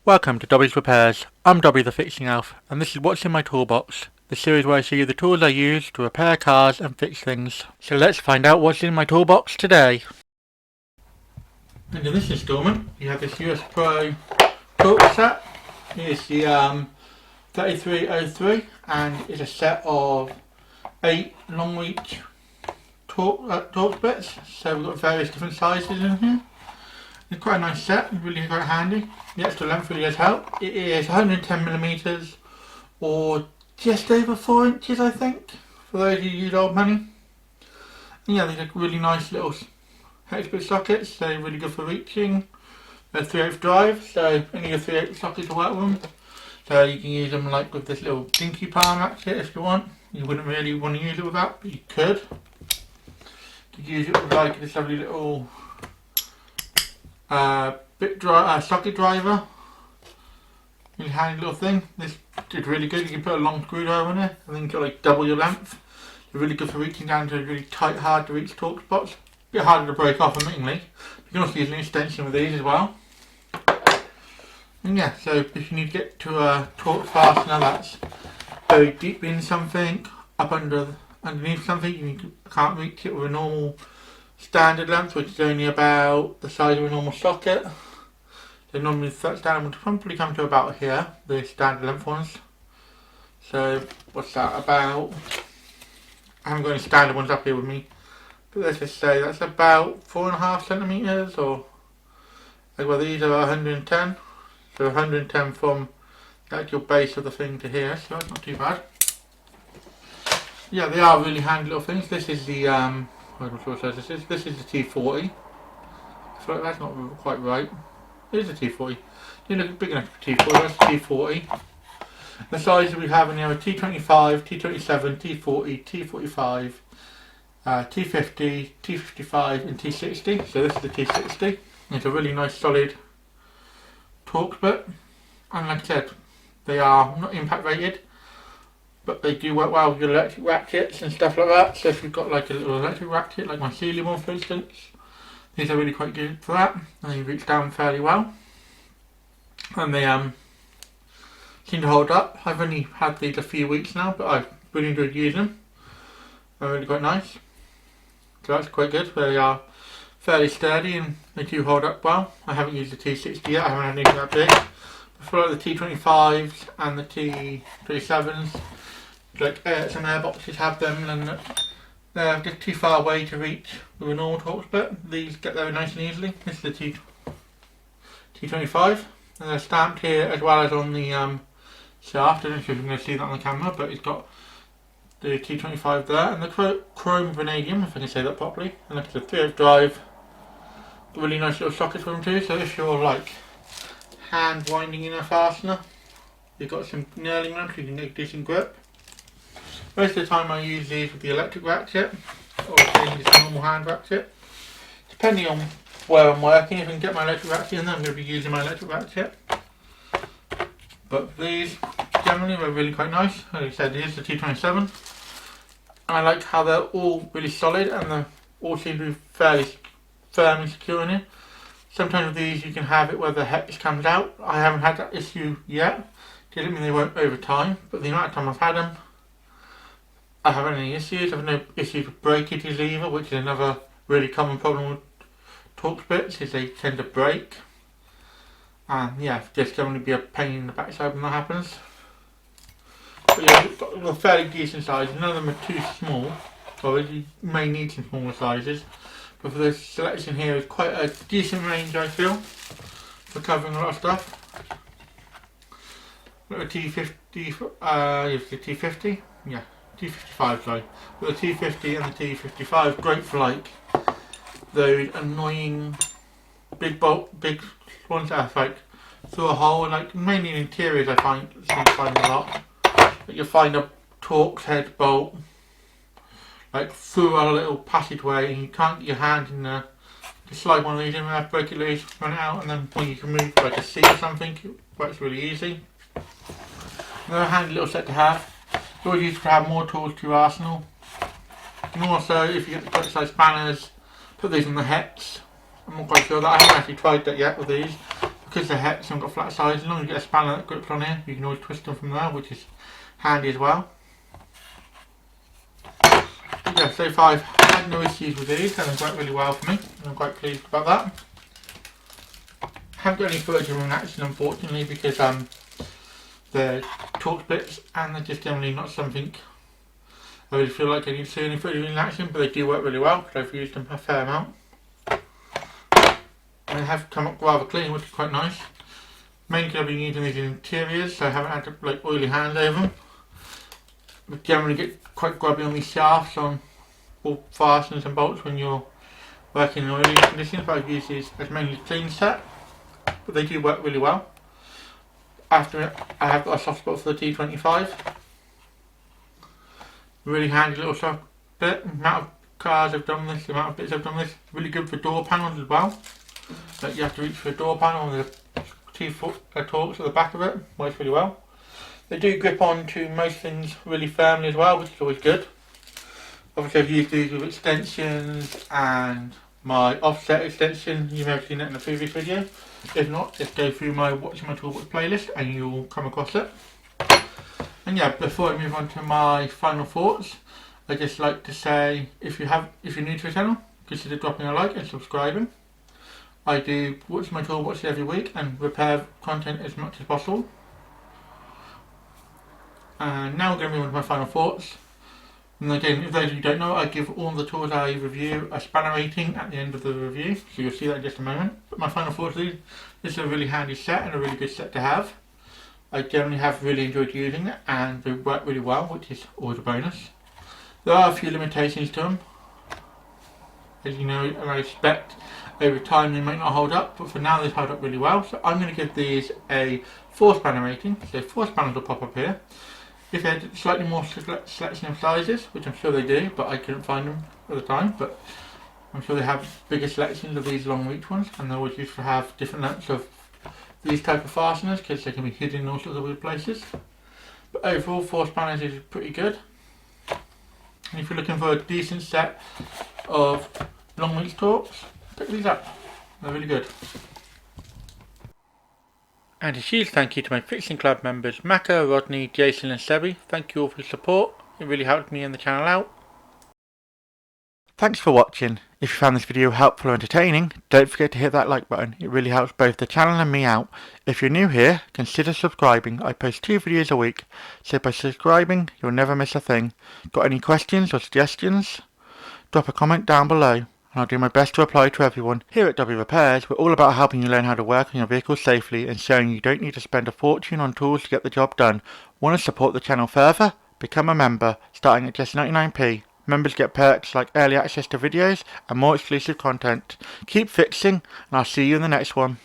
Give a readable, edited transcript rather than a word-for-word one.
Welcome to Dobby Repairs. I'm Dobby the Fixing Elf, and this is what's in my toolbox, the series where I show you the tools I use to repair cars and fix things. So let's find out what's in my toolbox today. And in this installment, you have this US.PRO Torx set. Here's the 3303, and it's a set of 8 long reach Torx bits. So we've got various different sizes in here. It's quite a nice set, really quite handy. The extra length really does help. It is 110mm or just over 4 inches, I think, for those who use old money. And yeah, these are really nice little hex bit sockets. They're really good for reaching. They're 3/8 drive, so any of the 3/8 sockets will work with them. So you can use them like with this little dinky palm ratchet if you want. You wouldn't really want to use it with that, but you could. You could use it with like this lovely little socket driver. Really handy little thing. This is really good. You can put a long screwdriver in it and then you've got like double your length. They're really good for reaching down to really tight, hard to reach Torx spots. A bit harder to break off, admittingly. You can also use an extension with these as well. And yeah, so if you need to get to a Torx fastener that's very deep in something, up underneath something, you can't reach it with a normal standard length, which is only about the size of a normal socket. So normally the standard would probably come to about here, the standard length ones. So what's that about? I haven't got any standard ones up here with me, but let's just say that's about 4.5cm, or like, well, these are 110, so 110 from the actual base of the thing to here, so it's not too bad. Yeah, they are really handy little things. This is the this is the T40. I feel like that's not quite right. It is a T40. You look big enough for T40. That's a T40. The sizes we have in here are T25, T27, T40, T45, T50, T55 and T60. So this is the T60. It's a really nice solid Torx bit. And like I said, they are not impact rated, but they do work well with your electric ratchets and stuff like that. So if you've got like a little electric ratchet, like my ceiling one for instance, these are really quite good for that. And they reach down fairly well. And they seem to hold up. I've only had these a few weeks now, but I've really enjoyed using them. They're really quite nice. So that's quite good. They are fairly sturdy and they do hold up well. I haven't used the T60 yet, I haven't had anything that big. But for like the T25s and the T27s, like some air boxes have them, and they're just too far away to reach with a normal Torx bit. These get there nice and easily. This is the T25, and they're stamped here as well as on the shaft. I don't know if you're going to see that on the camera, but it's got the T25 there, and the chrome vanadium, if I can say that properly. And like I said, 3/8 drive. Really nice little sockets for them too. So if you're like hand winding in a fastener, you've got some knurling on, so you can get a decent grip. Most of the time I use these with the electric ratchet, or occasionally just a normal hand ratchet. Depending on where I'm working, if I can get my electric ratchet in there, I'm going to be using my electric ratchet. But these generally are really quite nice. Like I said, here's the T27. I like how they're all really solid and they all seem to be fairly firm and secure in here. Sometimes with these you can have it where the hex comes out. I haven't had that issue yet. Doesn't mean they won't over time, but the amount of time I've had them, I haven't had any issues. I've no issues with breakages either, which is another really common problem with Torx bits, is they tend to break. And yeah, just generally be a pain in the backside when that happens. But yeah, they're fairly decent sizes. None of them are too small, so you may need some smaller sizes. But for this selection here is quite a decent range, I feel, for covering a lot of stuff. Got a T50, yes, the T50, yeah, T55, sorry. But the T50 and the T55, great for like those annoying big ones that are like through a hole, and like mainly in interiors I find a lot. But you'll find a Torx head bolt like through a little passageway and you can't get your hand in there. Just slide one of these in there, break it loose, run it out, and then when you can move like a seat or something, it works really easy. Another handy little set to have. You always use to have more tools to your arsenal. And also, if you get the correct size spanners, put these on the hex. I'm not quite sure that. I haven't actually tried that yet with these, because the heads haven't got flat sides, as long as you get a spanner that grips on here, you can always twist them from there, which is handy as well. But yeah, so far I've had no issues with these, and they've worked really well for me, and I'm quite pleased about that. I haven't got any footage of them in action, unfortunately, because they're Torx bits, and they're just generally not something I really feel like I need to see any footage in action, but they do work really well because I've used them a fair amount. And they have come up rather clean, which is quite nice. Mainly because I've been using these in interiors, so I haven't had to like oily hands over them. But generally get quite grubby on these shafts on all fasteners and bolts when you're working in oily conditions, but I've used these as mainly clean set. But they do work really well. After it, I have got a soft spot for the T25. Really handy little soft bit. The amount of cars I've done this, the amount of bits I've done this. Really good for door panels as well. Like you have to reach for a door panel with a T4 Torx at the back of it. Works really well. They do grip on to most things really firmly as well, which is always good. Obviously I've used these with extensions and my offset extension. You may have seen it in a previous video. If not, just go through my Watching My Toolbox playlist and you'll come across it. And yeah, before I move on to my final thoughts, I'd just like to say if you're new to the channel, consider dropping a like and subscribing. I do Watch My Toolbox every week and repair content as much as possible. And now we're going to move on to my final thoughts. And again, if those of you don't know, I give all the tools I review a spanner rating at the end of the review, so you'll see that in just a moment. But my final thoughts is, this is a really handy set and a really good set to have. I generally have really enjoyed using it and they work really well, which is always a bonus. There are a few limitations to them, as you know, and I expect over time they might not hold up, but for now they've held up really well. So I'm going to give these a 4 spanner rating, so 4 spanners will pop up here. If they had slightly more selection of sizes, which I'm sure they do, but I couldn't find them at the time, but I'm sure they have bigger selections of these long reach ones, and they're always used to have different lengths of these type of fasteners because they can be hidden in all sorts of weird places. But overall, 4 spanners is pretty good. And if you're looking for a decent set of long reach Torx, pick these up. They're really good. And a huge thank you to my Fixing Club members Maka, Rodney, Jason and Sebi. Thank you all for your support. It really helped me and the channel out. Thanks for watching. If you found this video helpful or entertaining, don't forget to hit that like button. It really helps both the channel and me out. If you're new here, consider subscribing. I post 2 videos a week, so by subscribing, you'll never miss a thing. Got any questions or suggestions? Drop a comment down below, and I'll do my best to reply to everyone. Here at Dobby Repairs, we're all about helping you learn how to work on your vehicle safely and showing you don't need to spend a fortune on tools to get the job done. Want to support the channel further? Become a member, starting at just 99p. Members get perks like early access to videos and more exclusive content. Keep fixing, and I'll see you in the next one.